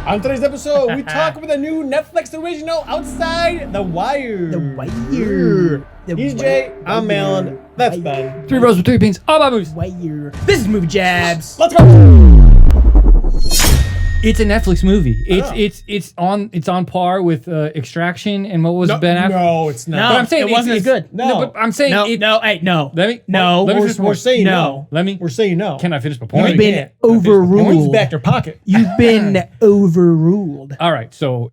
On today's episode, we talk about the new Netflix original Outside the Wire. The Wire. He's Jay. I'm Malin. That's Ben. Three bros with three beans. All about movies. Wire. This is Movie Jabs. Let's go. It's a Netflix movie. It's on par with Extraction and what was Ben Affleck? No, it's not. No, But I'm saying it wasn't as good. No. but I'm saying No, it, no, hey, no. Let me No. Let me finish my We're point. saying No. no. Let me. We're saying no. Can I finish my You've point? been can't. Points overruled. back their pocket. You've been overruled. All right. So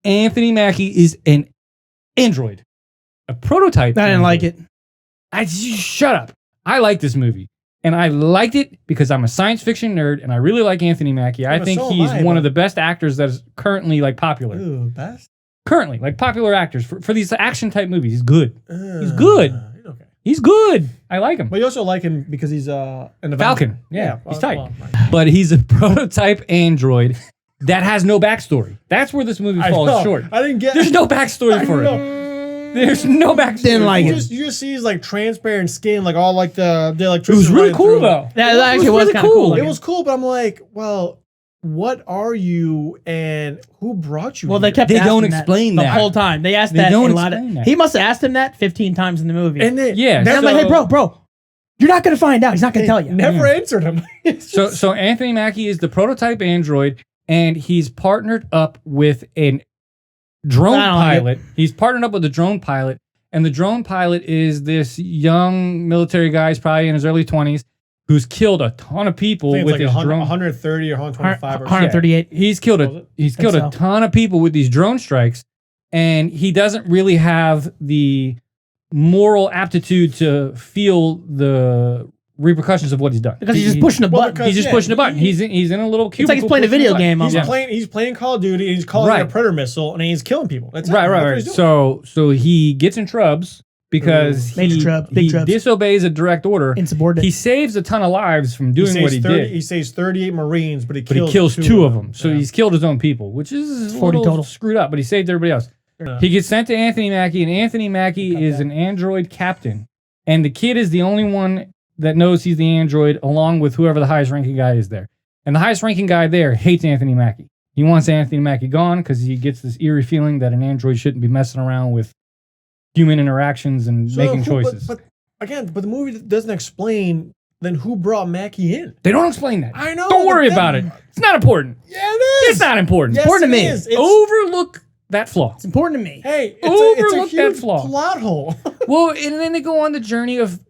Anthony Mackie is an android, a prototype. I didn't like it. Shut up. I like this movie. And I liked it because I'm a science fiction nerd and I really like Anthony Mackie. I but think so am he's I, one but- of the best actors that is currently like popular. Ooh, best? Currently, like popular actors for these action type movies. He's good. He's good. Okay. He's good. I like him. But you also like him because he's an Falcon. Yeah, he's tight. well, But he's a prototype android that has no backstory. That's where this movie I falls know. short. I didn't get. There's no backstory for it. There's no backstory. Didn't like You it. just see his like transparent skin, like all like the electricity. It was really running cool through. though. That actually was really kind of cool. It was cool, but I'm like, well, what are you and who brought you? Well, they here? kept They asking don't that explain the that. whole time. They asked They that don't a lot explain of. that. He must have asked him that 15 times in the movie. and then Yeah, And I'm like, so- hey, bro, you're not gonna find out. He's not gonna tell you. never answered him. It's So just- so Anthony Mackie is the prototype android, and he's partnered up with a drone I don't like it. pilot. He's partnered up with a drone pilot, and the drone pilot is this young military guy, he's probably in his early 20s, who's killed a ton of people I think with it's like his drone. 130 or 125 or 138. He's killed Was a it? he's killed a Think so. ton of people with these drone strikes, and he doesn't really have the moral aptitude to feel the repercussions of what he's done. Because he's just pushing a Well, button. because- He's just yeah, pushing a button. he- He's in a little It's cubicle. like he's playing a pushing video button. game. He's almost. he's playing Call of Duty and he's calling Right. it a predator missile and he's killing people. That's it. Right. That's what he's doing. So he gets in trubs because Major he, trub, big he trubs. disobeys a direct order. Insubordinate. He saves a ton of lives from he doing saves what he 30 did. He saves 38 Marines, but he But he kills kills two of them. So Yeah. he's killed his own people, which is a 40 little total. screwed up, but he saved everybody else. Yeah. He gets sent to Anthony Mackie, and Anthony Mackie is an android captain. And the kid is the only one that knows he's the android, along with whoever the highest ranking guy is there. And the highest ranking guy there hates Anthony Mackie. He wants Anthony Mackie gone because he gets this eerie feeling that an android shouldn't be messing around with human interactions and So making who- choices. But the movie doesn't explain then who brought Mackie in. They don't explain that. I know. Don't but worry then- about it. It's not important. Yeah, it is. It's not important. Yes, important to it me. is. It's- Overlook that flaw. It's important to me. Hey, Overlook it's a that huge flaw. plot hole. Well, and then they go on the journey of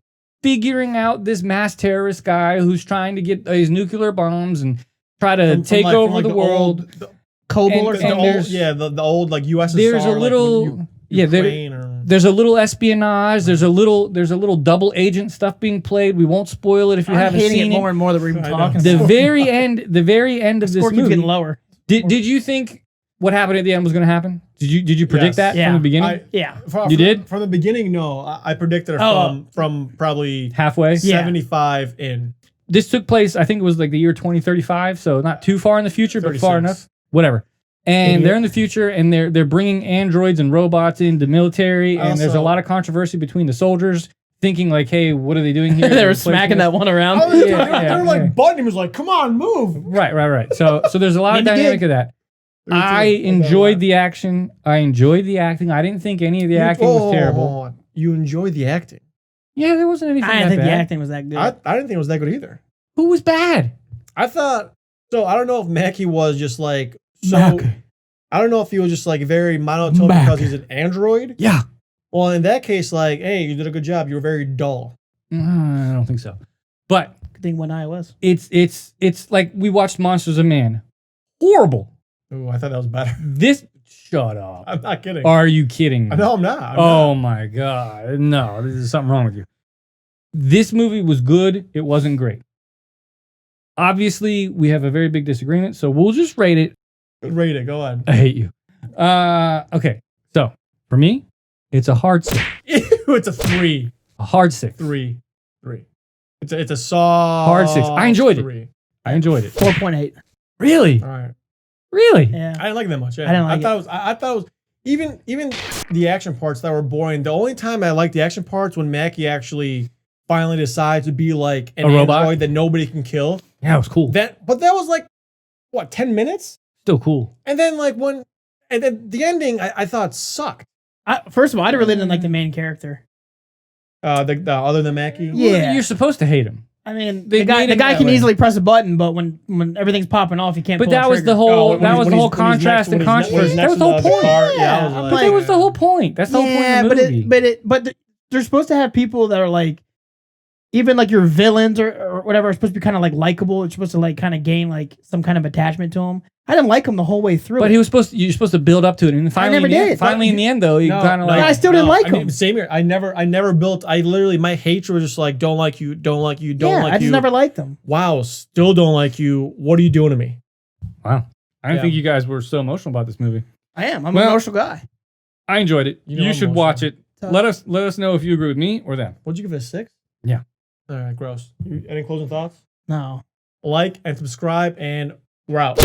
figuring out this mass terrorist guy who's trying to get his nuclear bombs and try to From take like- over from like the world. old- the, Cobble And- or the something. and old, there's- yeah, the old like USSR. There's a like, little, Ukraine or there's a little espionage. There's a little double agent stuff being played. We won't spoil it if you I'm haven't hating seen it more and more that we're even I know. talking. The about it. very end of this Score keeps movie. getting lower. Did you think what happened at the end was going to happen? Did you predict Yes. that Yeah. from the beginning? Yeah. You did? From the beginning, no. I predicted it Oh. from probably Halfway. Yeah. 75 in. This took place, I think it was like the year 2035, so not too far in the future, but far 36. enough. Whatever. And Idiot. they're in the future, and they're bringing androids and robots into the military, and there's a Also- lot of controversy between the soldiers, thinking like, "Hey, what are they doing here?" They They're were replacing smacking us. that one around. Oh, they're, Yeah, they're yeah. like butting him. Was like, come on, move. Right. So there's a lot of Need to dynamic dig. of that. I enjoyed the action. I enjoyed the acting. I didn't think any of the acting was terrible. You enjoyed the acting. Yeah, there wasn't anything I didn't that think the bad. acting was that good. I didn't think it was that good either. Who was bad? I thought so. I don't know if Mackie was just like so. Mackie. I don't know if he was just like very monotone Mackie. because he's an android. Yeah. Well, in that case, like, hey, you did a good job. You were very dull. I don't think so. But Good thing one eye was. it's like we watched Monsters of Man. Horrible. Ooh, I thought that was better. Shut up. I'm not kidding. Are you kidding me? No, I'm not. I'm Oh not. my God. No, there's something wrong with you. This movie was good. It wasn't great. Obviously, we have a very big disagreement, so we'll just rate it. Rate it. Go ahead. I hate you. Okay. So for me, it's a hard 6. It's a 3. A hard 6. 3. It's a soft Hard 6. I enjoyed it. 3. I enjoyed it. 4.8. Really? All right. Really? Yeah. I didn't like it that much. Yeah. I didn't like thought it was. I thought it was even the action parts that were boring. The only time I liked the action parts when Mackie actually finally decides to be like an A robot? android that nobody can kill. Yeah, it was cool. But that was like what 10 minutes? Still cool. And then the ending I thought sucked. First of all, I really didn't like the main character. The other than Mackie. Yeah. Well, you're supposed to hate him. I mean, They the guy made him can that way. easily press a button, but when everything's popping off, he can't. But pull that a was the trigger. whole when that he's- was when the whole he's- when he's contrast and next- when he's controversy. next That was the whole to the point. car, Yeah, I was I'm like, But that was the whole point. That's the whole point of the movie. But they're supposed to have people that are like, even like your villains or whatever are supposed to be kind of like likable. It's supposed to like kind of gain like some kind of attachment to them. I didn't like him the whole way through. But you're supposed to build up to it, and finally, never did. Finally, in the end, though, you kind of like. I still didn't like I mean, him. same here. I never built. I literally, my hatred was just like, don't like you, don't like you, don't like you. I just never liked him. Wow, still don't like you. What are you doing to me? Wow, I didn't Yeah. think you guys were so emotional about this movie. I am. I'm Well, an emotional guy. I enjoyed it. You know You I'm should watch it. Tough. Let us know if you agree with me or them. What'd you give it, a 6? Yeah. All right, gross. Any closing thoughts? No. Like and subscribe, and we're out.